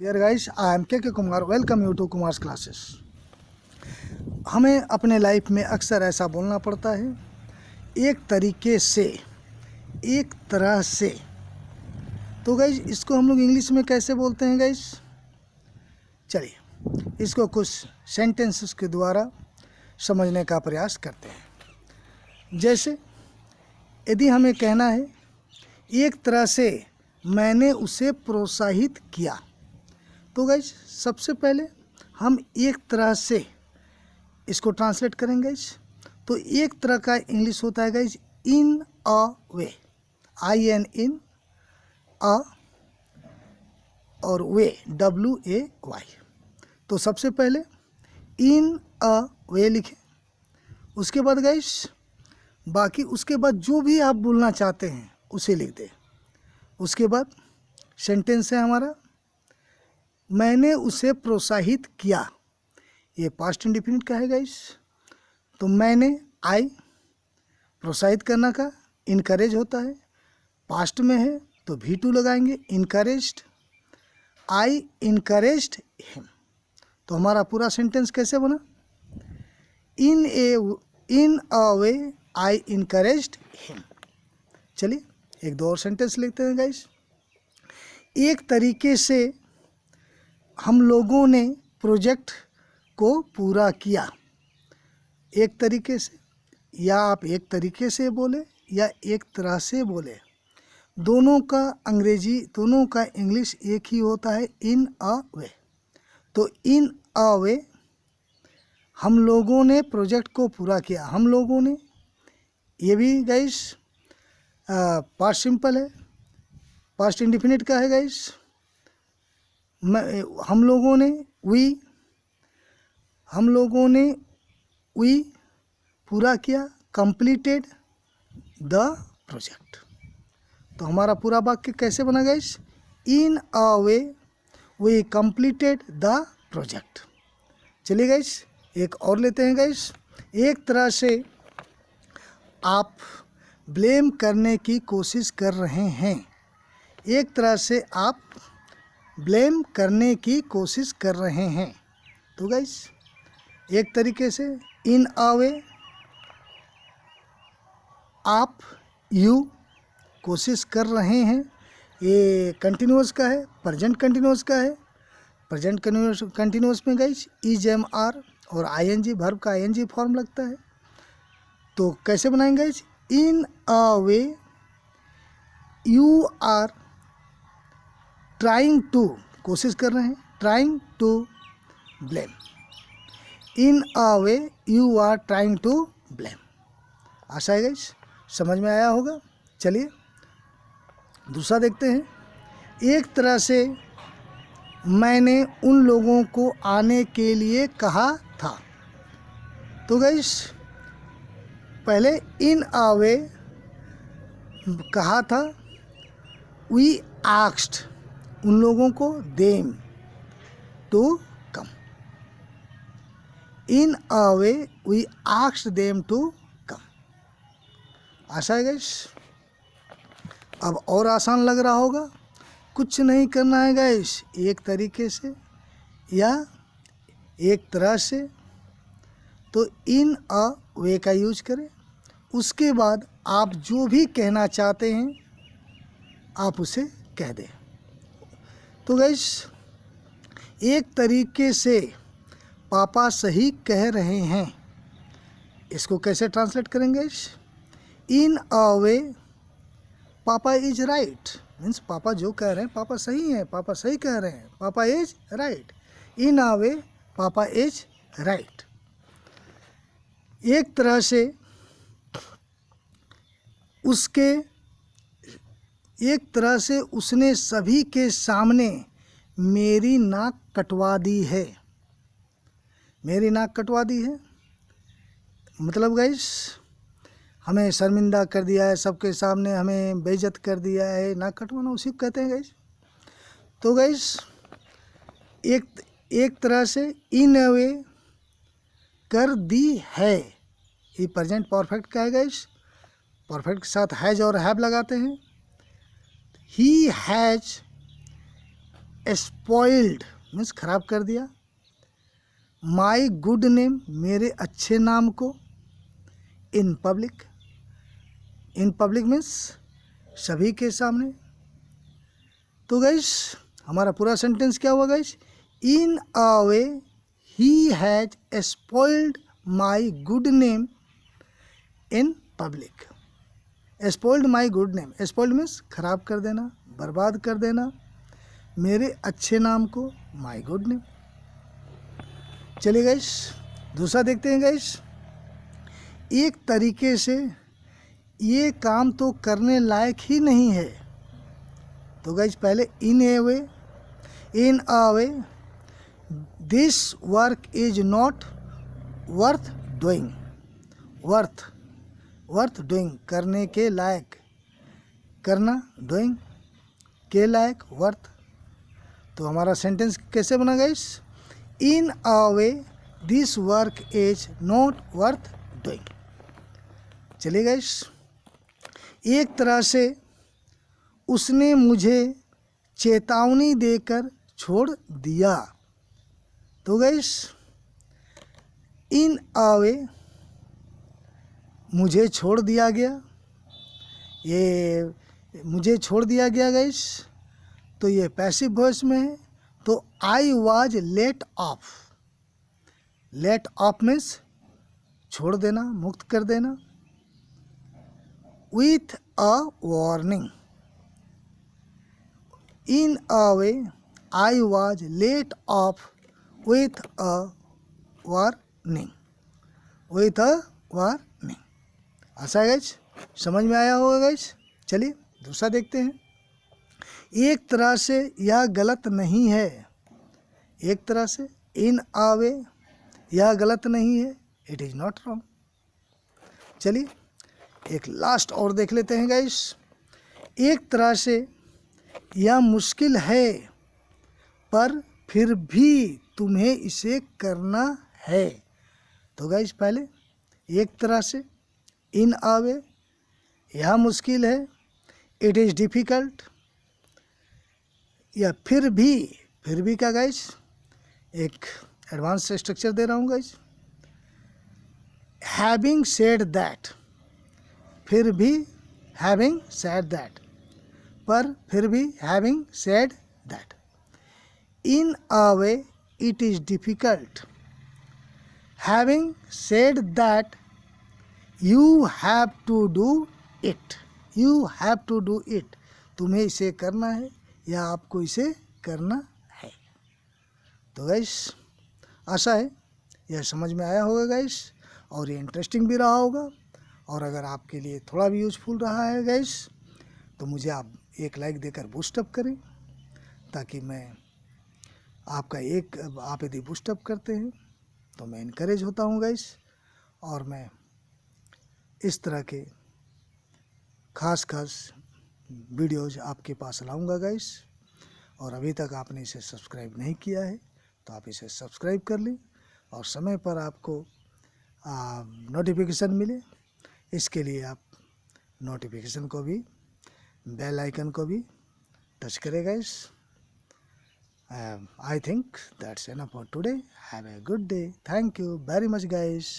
Dear guys, I am K Kumar. Welcome you to Kumar's classes. हमें अपने life में अक्सर ऐसा बोलना पड़ता है, एक तरीके से, एक तरह से। तो गाइस इसको हम लोग इंग्लिश में कैसे बोलते हैं गाइस? चलिए इसको कुछ सेंटेंसेस के द्वारा समझने का प्रयास करते हैं। जैसे यदि हमें कहना है एक तरह से मैंने उसे प्रोत्साहित किया, तो गाइस सबसे पहले हम एक तरह से इसको ट्रांसलेट करेंगे गाइस। तो एक तरह का इंग्लिश होता है guys in a way, IN इन अ और वे WAY। तो सबसे पहले इन अ वे लिखें, उसके बाद गाइस बाकी उसके बाद जो भी आप बोलना चाहते हैं उसे लिख दें। उसके बाद सेंटेंस है हमारा मैंने उसे प्रोत्साहित किया। ये पास्ट इंडेफिनिट का है गाइस। तो मैंने आई, प्रोत्साहित करना का इनकरेज होता है, पास्ट में है तो V2 लगाएंगे, इनकरेज्ड, आई इनकरेज्ड हिम। तो हमारा पूरा सेंटेंस कैसे बना? इन a way I encouraged him. चलिए एक दो और सेंटेंस लिखते हैं गाइस। एक तरीके से हम लोगों ने प्रोजेक्ट को पूरा किया। एक तरीके से, या आप एक तरीके से बोले या एक तरह से बोले, दोनों का अंग्रेजी, दोनों का इंग्लिश एक ही होता है, इन अ वे। तो इन अ वे हम लोगों ने प्रोजेक्ट को पूरा किया। हम लोगों ने, ये भी गाइस पास्ट सिंपल है, पास्ट इंडेफिनिट का है गाइस। हम लोगों ने, हम लोगों ने पूरा किया, कंप्लीटेड द प्रोजेक्ट। तो हमारा पूरा वाक्य कैसे बना guys? In a way we completed the project. चलिए गाइस एक और लेते हैं गाइस। एक तरह से आप ब्लेम करने की कोशिश कर रहे हैं। एक तरह से आप ब्लेम करने की कोशिश कर रहे हैं। तो गाइस एक तरीके से इन अ वे, आप, यू कोशिश कर रहे हैं। ये कंटिन्यूअस का है, प्रेजेंट कंटिन्यूअस का है। प्रेजेंट कंटिन्यूअस में गाइस EJMR और ING वर्ब का ING फॉर्म लगता है। तो कैसे बनाएंगे guys? In a way you are trying to, कोशिश कर रहे हैं, trying to blame. In a way you are trying to blame. आशा है गाइस समझ में आया होगा। चलिए दूसरा देखते हैं। एक तरह से मैंने उन लोगों को आने के लिए कहा था। तो गाइस पहले इन अ वे कहा था, वी आस्क्ड उन लोगों को, them to come. In a way we asked them to come. आशा है गाइस अब और आसान लग रहा होगा। कुछ नहीं करना है गाइस, एक तरीके से या एक तरह से। तो इन अ वे का यूज करें। उसके बाद आप जो भी कहना चाहते हैं आप उसे कह दें। तो गाइस एक तरीके से पापा सही कह रहे हैं, इसको कैसे ट्रांसलेट करेंगे? इन अ वे पापा इज राइट, मीन्स पापा जो कह रहे हैं पापा सही हैं, पापा सही कह रहे हैं, पापा इज राइट। इन अ वे पापा इज राइट। एक तरह से उसके, एक तरह से उसने सभी के सामने मेरी नाक कटवा दी है। मेरी नाक कटवा दी है मतलब गाइस हमें शर्मिंदा कर दिया है, सबके सामने हमें बेइज्जत कर दिया है। नाक कटवाना उसी को कहते हैं गाइस। तो गाइस एक तरह से इन अ वे कर दी है, ये प्रेजेंट परफेक्ट का है गाइस। परफेक्ट के साथ हैज और हैव लगाते हैं। ही हैज स्पॉइल्ड मीन्स खराब कर दिया, माई गुड नेम मेरे अच्छे नाम को, in public, in public means सभी के सामने। तो गाइस हमारा पूरा सेंटेंस क्या हुआ guys, in a way he has spoiled my good name in public. Spoiled my good name, spoiled means खराब कर देना, बर्बाद कर देना मेरे अच्छे नाम को, माई गुड नेम। चलिए गाइस दूसरा देखते हैं गाइस। एक तरीके से ये काम तो करने लायक ही नहीं है। तो गाइस पहले in a way, in a way this work is not worth doing, worth doing करने के लायक, करना डूइंग के लायक वर्थ। तो हमारा सेंटेंस कैसे बना guys, in a way this work is not worth doing. चलिए गाइस एक तरह से उसने मुझे चेतावनी देकर छोड़ दिया। तो गाइस इन अ वे मुझे छोड़ दिया गया, ये मुझे छोड़ दिया गया गाइस, तो ये पैसिव वॉइस में है। तो I was let off, let off means छोड़ देना, मुक्त कर देना, with a warning, in a way I was let off with a warning, with a warning. आशा है गाइस समझ में आया होगा गाइस। चलिए दूसरा देखते हैं। एक तरह से यह गलत नहीं है, एक तरह से इन अ वे यह गलत नहीं है, इट इज़ नॉट रॉन्ग। चलिए एक लास्ट और देख लेते हैं गाइस। एक तरह से यह मुश्किल है पर फिर भी तुम्हें इसे करना है। तो गाइस पहले एक तरह से इन अ वे यह मुश्किल है, इट इज़ डिफ़िकल्ट, या फिर भी क्या गाइस, एक एडवांस स्ट्रक्चर दे रहा हूँ गाइस। हैविंग सेड दैट, फिर भी हैविंग सेड दैट, पर फिर भी having said that, in a way it is difficult, having said that you have to do it, you have to do it, तुम्हें इसे करना है या आपको इसे करना है। तो गाइस आशा है यह समझ में आया होगा गाइस, और ये इंटरेस्टिंग भी रहा होगा। और अगर आपके लिए थोड़ा भी यूजफुल रहा है गाइस तो मुझे आप एक लाइक देकर बूस्टअप करें, ताकि मैं आपका आप यदि बूस्टअप करते हैं तो मैं इनकरेज होता हूँ गाइस, और मैं इस तरह के खास वीडियोज़ आपके पास लाऊंगा गाइस। और अभी तक आपने इसे सब्सक्राइब नहीं किया है तो आप इसे सब्सक्राइब कर लें, और समय पर आपको नोटिफिकेशन मिले, इसके लिए आप नोटिफिकेशन को भी, बेल आइकन को भी टच करें guys. I think that's enough for today. Have a good day. Thank you very much guys.